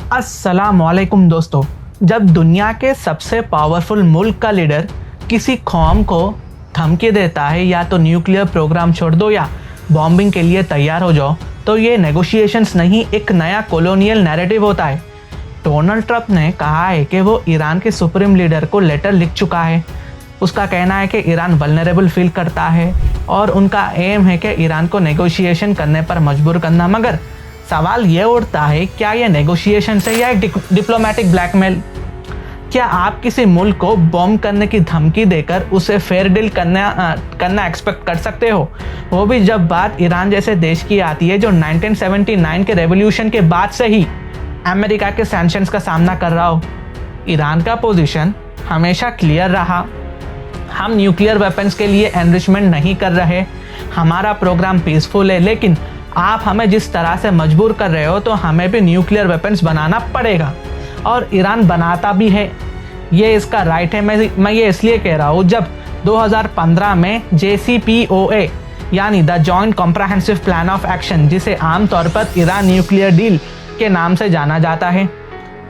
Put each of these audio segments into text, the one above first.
अस्सलामुअलैकुम दोस्तों। जब दुनिया के सबसे पावरफुल मुल्क का लीडर किसी कौम को धमकी देता है या तो न्यूक्लियर प्रोग्राम छोड़ दो या बॉम्बिंग के लिए तैयार हो जाओ, तो ये नेगोशिएशंस नहीं, एक नया कॉलोनियल नैरेटिव होता है। डोनाल्ड ट्रंप ने कहा है कि वो ईरान के सुप्रीम लीडर को लेटर लिख चुका है। उसका कहना है कि ईरान वल्नरेबल फील करता है और उनका एम है कि ईरान को नेगोशिएशन करने पर मजबूर करना। मगर सवाल ये उठता है, क्या ये नेगोशिएशन है या एक डिप्लोमेटिक ब्लैकमेल? क्या आप किसी मुल्क को बॉम्ब करने की धमकी देकर उसे फेयर डील करना एक्सपेक्ट कर सकते हो, वो भी जब बात ईरान जैसे देश की आती है जो 1979 के रेवोल्यूशन के बाद से ही अमेरिका के सैंक्शंस का सामना कर रहा हो। ईरान का पोजीशन हमेशा क्लियर रहा, हम न्यूक्लियर वेपन्स के लिए एनरिचमेंट नहीं कर रहे, हमारा प्रोग्राम पीसफुल है, लेकिन आप हमें जिस तरह से मजबूर कर रहे हो तो हमें भी न्यूक्लियर वेपन्स बनाना पड़ेगा। और ईरान बनाता भी है, ये इसका राइट है। मैं ये इसलिए कह रहा हूँ, जब 2015 में JCPOA यानी the joint comprehensive plan of action, जिसे आमतौर पर ईरान न्यूक्लियर डील के नाम से जाना जाता है,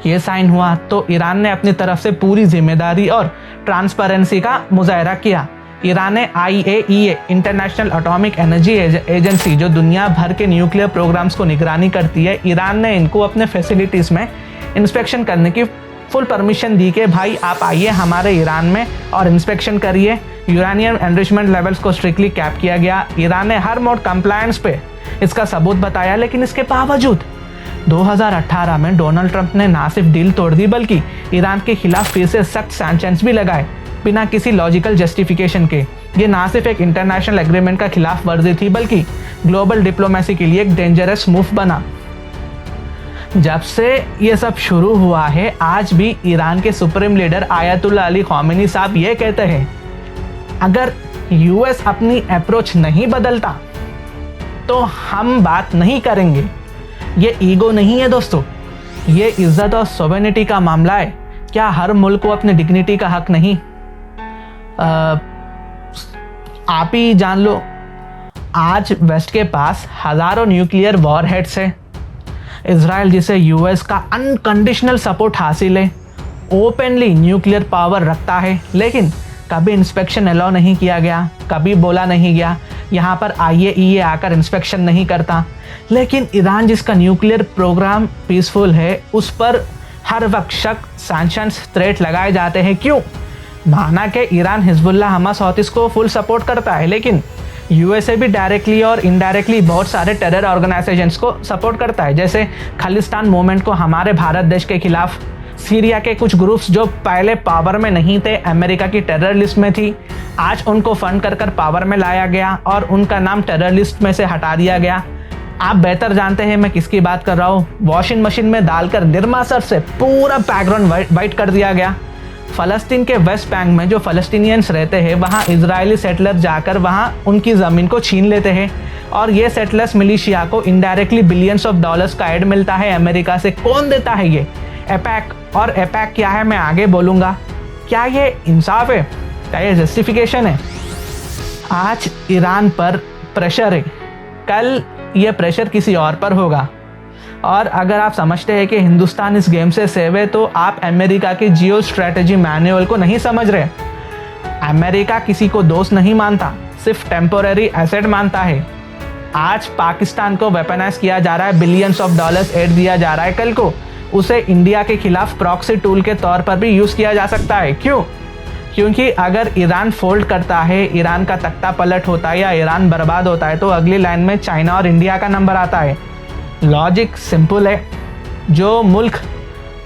ये साइन हुआ तो ईरान ने अपनी तरफ से पूरी जिम्मेदारी और ट्रांसपेरेंसी का मुजाहरा किया। ईरान ने IAEA international atomic energy agency, जो दुनिया भर के न्यूक्लियर प्रोग्राम्स को निगरानी करती है, ईरान ने इनको अपने फैसिलिटीज़ में इंस्पेक्शन करने की फुल परमिशन दी कि भाई आप आइए हमारे ईरान में और इंस्पेक्शन करिए। यूरेनियम एनरिचमेंट लेवल्स को स्ट्रिक्टली कैप किया गया। ईरान ने हर मोड कंप्लायंस पे इसका सबूत बताया, लेकिन इसके बावजूद 2018 में डोनाल्ड ट्रंप ने ना सिर्फ डील तोड़ दी बल्कि ईरान के खिलाफ फिर से सख्त सैंक्शंस भी लगाए बिना किसी लॉजिकल जस्टिफिकेशन के। ये ना सिर्फ एक इंटरनेशनल एग्रीमेंट का खिलाफ वर्जी थी बल्कि ग्लोबल डिप्लोमेसी के लिए एक डेंजरस मूव बना। जब से ये सब शुरू हुआ है, आज भी ईरान के supreme leader ayatollah Ali Khamenei साहब ये कहते हैं, अगर US अपनी अप्रोच नहीं बदलता तो हम बात नहीं करेंगे। ये ईगो नहीं है दोस्तों, ये इज्जत और सोवेनिटी का मामला है। क्या हर मुल्क को अपनी डिग्निटी का हक नहीं? आप ही जान लो, आज वेस्ट के पास हजारों न्यूक्लियर वॉरहेड्स है। इजराइल, जिसे US का अनकंडीशनल सपोर्ट हासिल है, ओपनली न्यूक्लियर पावर रखता है, लेकिन कभी इंस्पेक्शन अलाउ नहीं किया गया, कभी बोला नहीं गया यहाँ पर IAEA आकर इंस्पेक्शन नहीं करता। लेकिन ईरान, जिसका न्यूक्लियर प्रोग्राम पीसफुल है, उस पर हर वक्त शक, सैंक्शंस, थ्रेट लगाए जाते हैं। क्यों? माना कि ईरान हिजबुल्लाह, हमास और इसको फुल सपोर्ट करता है, लेकिन USA भी डायरेक्टली और इनडायरेक्टली बहुत सारे टेरर ऑर्गेनाइजेशंस को सपोर्ट करता है, जैसे खालिस्तान मूवमेंट को हमारे भारत देश के खिलाफ, सीरिया के कुछ ग्रुप्स जो पहले पावर में नहीं थे, अमेरिका की टेरर लिस्ट में थी, आज उनको फंड कर पावर में लाया गया और उनका नाम टेरर लिस्ट में से हटा दिया गया। आप बेहतर जानते हैं मैं किसकी बात कर रहा हूँ। वॉशिंग मशीन में डालकर निरमा सर से पूरा बैकग्राउंड वाइट कर दिया गया। फ़लस्तीन के वेस्ट बैंक में जो फ़लस्तीनियंस रहते हैं, वहाँ इजरायली सेटलर जाकर वहाँ उनकी ज़मीन को छीन लेते हैं और ये सेटलर्स मिलिशिया को इनडायरेक्टली बिलियंस ऑफ डॉलर्स का एड मिलता है अमेरिका से। कौन देता है? ये एपैक। और एपैक क्या है मैं आगे बोलूँगा। क्या ये इंसाफ है? क्या ये जस्टिफिकेशन है? आज ईरान पर प्रेशर है, कल ये प्रेशर किसी और पर होगा। और अगर आप समझते हैं कि हिंदुस्तान इस गेम से सेव है, तो आप अमेरिका की जियो स्ट्रैटेजी मैनुअल को नहीं समझ रहे। अमेरिका किसी को दोस्त नहीं मानता, सिर्फ टेम्पोररी एसेट मानता है। आज पाकिस्तान को वेपनाइज किया जा रहा है, बिलियंस ऑफ डॉलर्स एड दिया जा रहा है, कल को उसे इंडिया के खिलाफ प्रॉक्सी टूल के तौर पर भी यूज़ किया जा सकता है। क्यों? क्योंकि अगर ईरान फोल्ड करता है, ईरान का तख्ता पलट होता है या ईरान बर्बाद होता है, तो अगली लाइन में चाइना और इंडिया का नंबर आता है। लॉजिक सिंपल है। जो मुल्क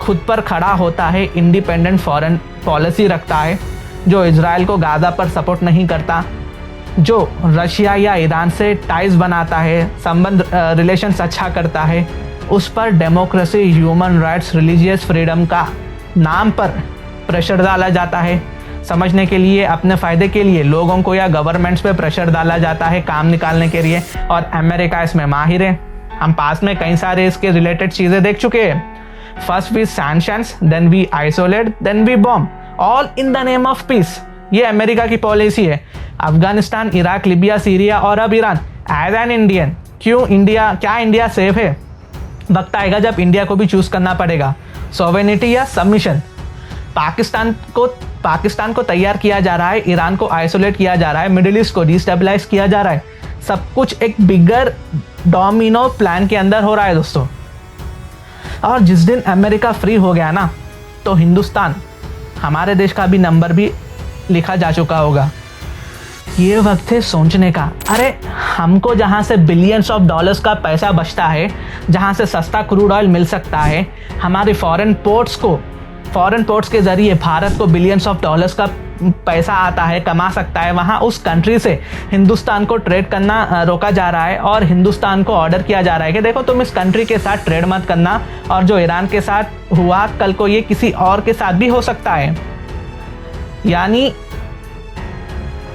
खुद पर खड़ा होता है, इंडिपेंडेंट फॉरेन पॉलिसी रखता है, जो इजराइल को गाज़ा पर सपोर्ट नहीं करता, जो रशिया या ईरान से टाइज बनाता है, संबंध रिलेशंस अच्छा करता है, उस पर democracy, human rights, religious freedom का नाम पर प्रेशर डाला जाता है। समझने के लिए, अपने फ़ायदे के लिए लोगों को या गवर्नमेंट्स पे प्रेशर डाला जाता है काम निकालने के लिए, और अमेरिका इसमें माहिर है। हम पास में कई सारे इसके रिलेटेड चीज़ें देख चुके हैं। First we sanctions, then we isolate, then we bomb, all in the name of peace. ये अमेरिका की पॉलिसी है। अफगानिस्तान, इराक, लिबिया, सीरिया और अब ईरान। एज एन इंडियन, क्यों इंडिया, क्या इंडिया सेफ है? वक्त आएगा जब इंडिया को भी चूज करना पड़ेगा, सॉवरेनिटी या सबमिशन। पाकिस्तान को तैयार किया जा रहा है, ईरान को आइसोलेट किया जा रहा है, मिडिल ईस्ट को डिस्टेबलाइज किया जा रहा है। सब कुछ एक बिगर डोमिनो प्लान के अंदर हो रहा है दोस्तों। और जिस दिन अमेरिका फ्री हो गया ना, तो हिंदुस्तान, हमारे देश का भी नंबर भी लिखा जा चुका होगा। ये वक्त है सोचने का। अरे हमको जहाँ से बिलियंस ऑफ डॉलर्स का पैसा बचता है, जहाँ से सस्ता क्रूड ऑयल मिल सकता है, हमारे फॉरेन पोर्ट्स के ज़रिए भारत को बिलियंस ऑफ डॉलर्स का पैसा आता है, कमा सकता है, वहाँ उस कंट्री से हिंदुस्तान को ट्रेड करना रोका जा रहा है और हिंदुस्तान को ऑर्डर किया जा रहा है कि देखो तुम इस कंट्री के साथ ट्रेड मत करना, और जो ईरान के साथ हुआ कल को ये किसी और के साथ भी हो सकता है। यानी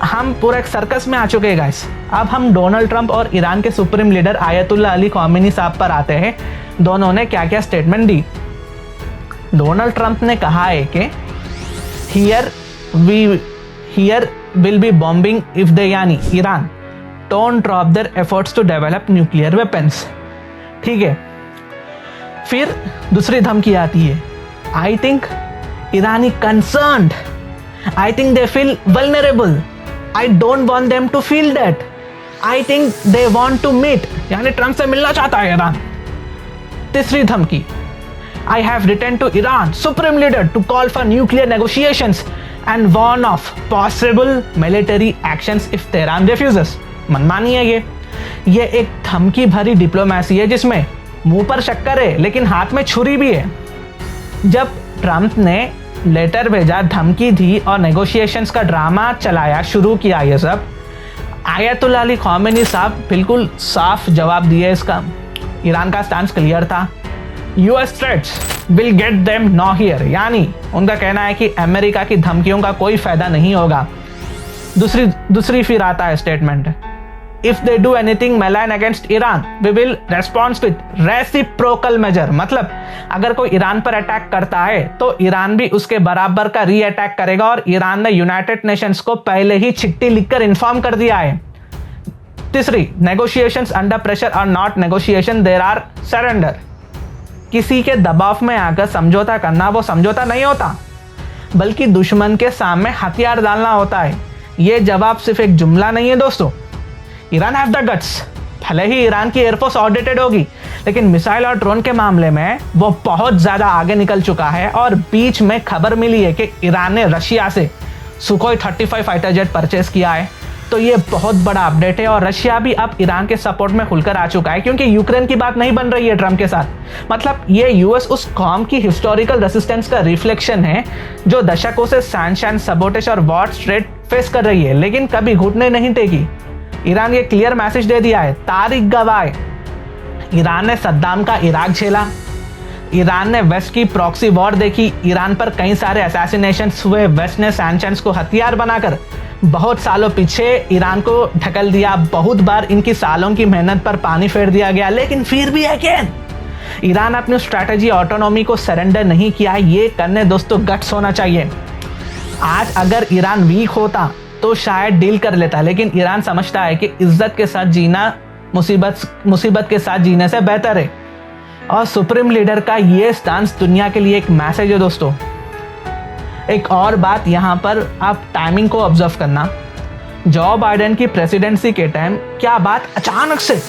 हम पूरा एक सर्कस में आ चुके हैं गाइस। अब हम डोनाल्ड ट्रंप और ईरान के supreme leader ayatollah Ali Khamenei साहब पर आते हैं। दोनों ने क्या क्या स्टेटमेंट दी। डोनाल्ड ट्रंप ने कहा है कि here will be bombing if they, यानी Iran don't drop their efforts to develop nuclear weapons. ठीक है, फिर दूसरी धमकी आती है, I think Irani concerned, I think they feel vulnerable, I don't want them to feel that, I think they want to meet, यानी Trump से मिलना चाहता है ईरान। तीसरी धमकी, I have written to Iran supreme leader to call for nuclear negotiations and warn of possible military actions if Tehran refuses। मनमानी है ये एक धमकी भरी डिप्लोमेसी है जिसमें मुंह पर शक्कर है लेकिन हाथ में छुरी भी है। जब ट्रंप ने लेटर भेजा, धमकी दी और नेगोशिएशंस का ड्रामा चलाया, शुरू किया ये सब, आयतुल्ला अली ख़ामेनी साहब बिल्कुल साफ जवाब दिए इसका। ईरान का स्टांस क्लियर था, US threats will get them now here, यानी उनका कहना है कि अमेरिका की धमकियों का कोई फायदा नहीं होगा। दूसरी फिर आता है statement, if they do anything malign against Iran, we will respond with reciprocal measure। मतलब अगर कोई ईरान पर अटैक करता है तो ईरान भी उसके बराबर का री अटैक करेगा, और ईरान ने यूनाइटेड नेशंस को पहले ही चिट्ठी लिखकर इन्फॉर्म कर दिया है। तीसरी, negotiations under pressure are not negotiation, there are surrender. किसी के दबाव में आकर समझौता करना वो समझौता नहीं होता, बल्कि दुश्मन के सामने हथियार डालना होता है। ये जवाब सिर्फ एक जुमला नहीं है दोस्तों। Iran have the guts. भले ही ईरान की एयरफोर्स ऑडिटेड होगी, लेकिन मिसाइल और ड्रोन के मामले में वो बहुत ज़्यादा आगे निकल चुका है। और बीच में खबर मिली है कि ईरान ने रशिया से सुखोई 35 फाइटर जेट परचेस किया है, तो ये बहुत बड़ा अपडेट है। और रशिया भी अब ईरान के सपोर्ट में खुलकर आ चुका है, क्योंकि यूक्रेन की बात नहीं बन रही है ट्रंप के साथ। मतलब ये यूएस उस कौम की हिस्टोरिकल रेसिस्टेंस का रिफ्लेक्शन है जो दशकों से सैंक्शन, सबोटेज और वॉर स्ट्रेट फेस कर रही है, लेकिन कभी घुटने नहीं टेकी। ईरान ये क्लियर मैसेज दे दिया है, तारीख गवाह। ईरान ने सद्दाम का इराक झेला, ईरान ने वेस्ट की प्रॉक्सी वॉर देखी, ईरान पर कई सारे असैसिनेशंस हुए, वेस्ट ने सैंक्शंस को हथियार बनाकर बहुत सालों पीछे ईरान को ढकल दिया। बहुत बार इनकी सालों की मेहनत पर पानी फेर दिया गया, लेकिन फिर भी अगेन ईरान अपनी स्ट्रैटेजी ऑटोनॉमी को सरेंडर नहीं किया। ये करने दोस्तों गट्स होना चाहिए। आज अगर ईरान वीक होता तो शायद डील कर लेता, लेकिन ईरान समझता है कि इज्जत के साथ जीना मुसीबत के साथ जीने से बेहतर है। और सुप्रीम लीडर का ये स्टांस दुनिया के लिए एक मैसेज है दोस्तों। एक और बात यहाँ पर आप टाइमिंग को ऑब्जर्व करना। जो बाइडेन की प्रेसिडेंसी के टाइम क्या बात अचानक से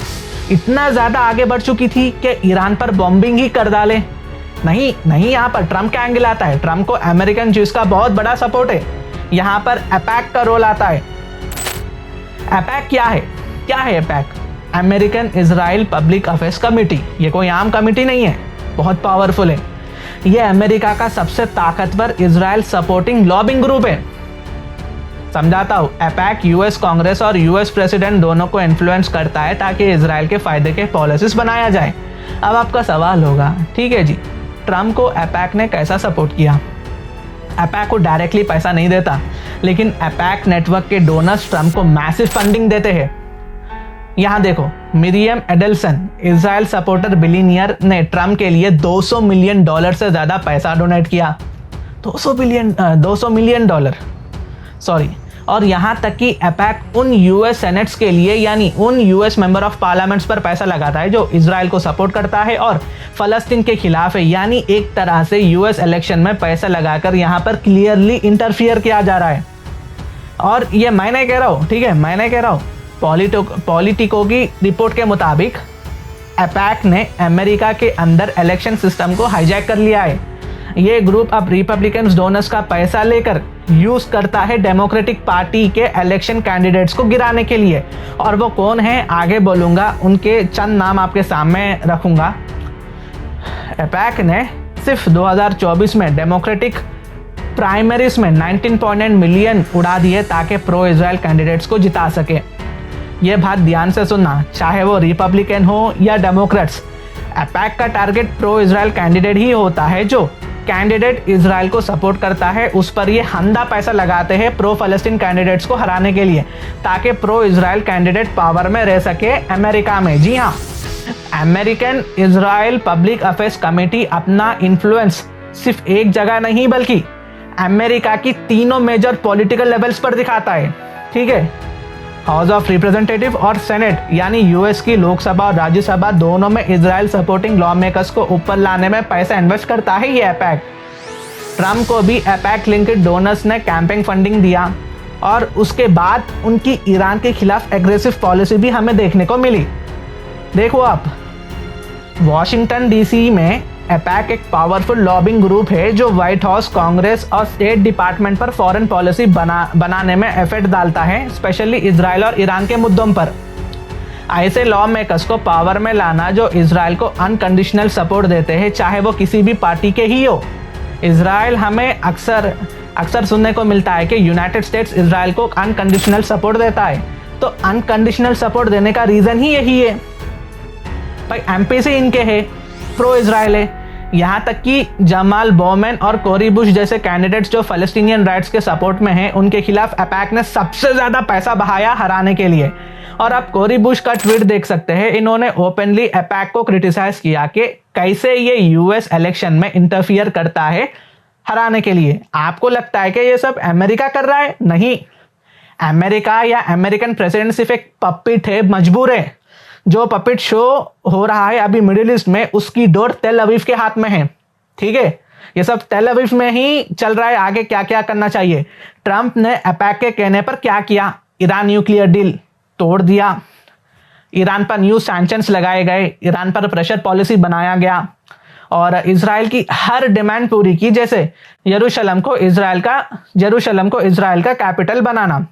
इतना ज़्यादा आगे बढ़ चुकी थी कि ईरान पर बॉम्बिंग ही कर डाले। नहीं, यहाँ पर ट्रंप का एंगल आता है। ट्रंप को अमेरिकन ज्यूज का बहुत बड़ा सपोर्ट है। यहाँ पर एपैक का रोल आता है। एपैक क्या है APAC? American Israel public affairs committee. ये कोई आम कमेटी नहीं है, बहुत पावरफुल है। ये अमेरिका का सबसे ताकतवर इजराइल सपोर्टिंग लॉबिंग ग्रुप है। समझाता हूँ, एपैक यूएस कांग्रेस और यूएस प्रेसिडेंट दोनों को इन्फ्लुएंस करता है ताकि इजराइल के फायदे के पॉलिसीज बनाया जाए। अब आपका सवाल होगा, ठीक है जी, ट्रंप को एपैक ने कैसा सपोर्ट किया? एपैक को डायरेक्टली पैसा नहीं देता, लेकिन एपैक नेटवर्क के डोनर्स ट्रंप को मैसिव फंडिंग देते हैं। यहाँ देखो, Miriam Edelson, Israel supporter billionaire, ने ट्रंप के लिए $200 मिलियन से ज़्यादा पैसा डोनेट किया। $200 मिलियन, सॉरी। और यहाँ तक कि एपैक उन यूएस सेनेट्स के लिए यानी उन यूएस मेंबर ऑफ पार्लियामेंट्स पर पैसा लगाता है जो इजराइल को सपोर्ट करता है और फ़लस्तीन के खिलाफ है। यानी एक तरह से यूएस इलेक्शन में पैसा लगाकर यहाँ पर क्लियरली इंटरफियर किया जा रहा है। और ये मैं नहीं कह रहा हूँ, ठीक है, मैं नहीं कह रहा हूँ, पॉलिटिको की रिपोर्ट के मुताबिक एपैक ने अमेरिका के अंदर इलेक्शन सिस्टम को हाईजैक कर लिया है। ये ग्रुप अब रिपब्लिकन डोनर्स का पैसा लेकर यूज करता है डेमोक्रेटिक पार्टी के इलेक्शन कैंडिडेट्स को गिराने के लिए। और वो कौन है आगे बोलूँगा, उनके चंद नाम आपके सामने रखूँगा। एपैक ने सिर्फ 2024 में डेमोक्रेटिक प्राइमरीज में 19.9 मिलियन उड़ा दिए ताकि प्रो इजराइल कैंडिडेट्स को जिता सके। ये बात ध्यान से सुनना, चाहे वो रिपब्लिकन हो या डेमोक्रेट्स, एपैक का टारगेट प्रो इजराइल कैंडिडेट ही होता है। जो कैंडिडेट इजराइल को सपोर्ट करता है उस पर ये हंदा पैसा लगाते हैं प्रो फलस्तीन कैंडिडेट्स को हराने के लिए, ताकि प्रो इजराइल कैंडिडेट पावर में रह सके अमेरिका में। जी हाँ, American Israel public affairs committee अपना इन्फ्लुएंस सिर्फ एक जगह नहीं बल्कि अमेरिका की तीनों मेजर पॉलिटिकल लेवल्स पर दिखाता है। ठीक है, हाउस ऑफ रिप्रेजेंटेटिव और सेनेट यानी यूएस की लोकसभा और राज्यसभा दोनों में इजराइल सपोर्टिंग लॉ मेकर्स को ऊपर लाने में पैसा इन्वेस्ट करता है ये एपैक। ट्रम्प को भी एपैक लिंक्ड डोनर्स ने कैंपेन फंडिंग दिया और उसके बाद उनकी ईरान के खिलाफ एग्रेसिव पॉलिसी भी हमें देखने को मिली। देखो आप, वॉशिंगटन डीसी में एपैक एक पावरफुल लॉबिंग ग्रुप है जो व्हाइट हाउस, कांग्रेस और स्टेट डिपार्टमेंट पर फॉरेन पॉलिसी बनाने में एफर्ट डालता है, स्पेशली इजराइल और ईरान के मुद्दों पर। ऐसे लॉ मेकर्स को पावर में लाना जो इजराइल को अनकंडीशनल सपोर्ट देते हैं, चाहे वो किसी भी पार्टी के ही हो। इजराइल हमें अक्सर सुनने को मिलता है कि यूनाइटेड स्टेट्स इजराइल को अनकंडीशनल सपोर्ट देता है, तो अनकंडीशनल सपोर्ट देने का रीज़न ही यही है भाई, एमपीसी इनके है, प्रो इजराइल है। यहाँ तक कि जमाल बोमेन और कोरी बुश जैसे कैंडिडेट्स जो फलस्तीनियन राइट्स के सपोर्ट में हैं, उनके खिलाफ एपैक ने सबसे ज़्यादा पैसा बहाया हराने के लिए। और आप कोरी बुश का ट्वीट देख सकते हैं, इन्होंने ओपनली एपैक को क्रिटिसाइज किया कि कैसे ये यूएस इलेक्शन में इंटरफियर करता है हराने के लिए। आपको लगता है कि ये सब अमेरिका कर रहा है? नहीं, अमेरिका या अमेरिकन प्रेसिडेंट सिर्फ एक पपिट है, मजबूर है। जो पपिट शो हो रहा है अभी मिडिल ईस्ट में, उसकी डोर तेल अवीव के हाथ में है। ठीक है, ये सब तेल अवीव में ही चल रहा है। आगे क्या क्या करना चाहिए, ट्रंप ने एपैक के कहने पर क्या किया, ईरान न्यूक्लियर डील तोड़ दिया, ईरान पर न्यू सैंक्शंस लगाए गए, ईरान पर प्रेशर पॉलिसी बनाया गया और इजराइल की हर डिमांड पूरी की, जैसे यरूशलेम को इजराइल का कैपिटल बनाना।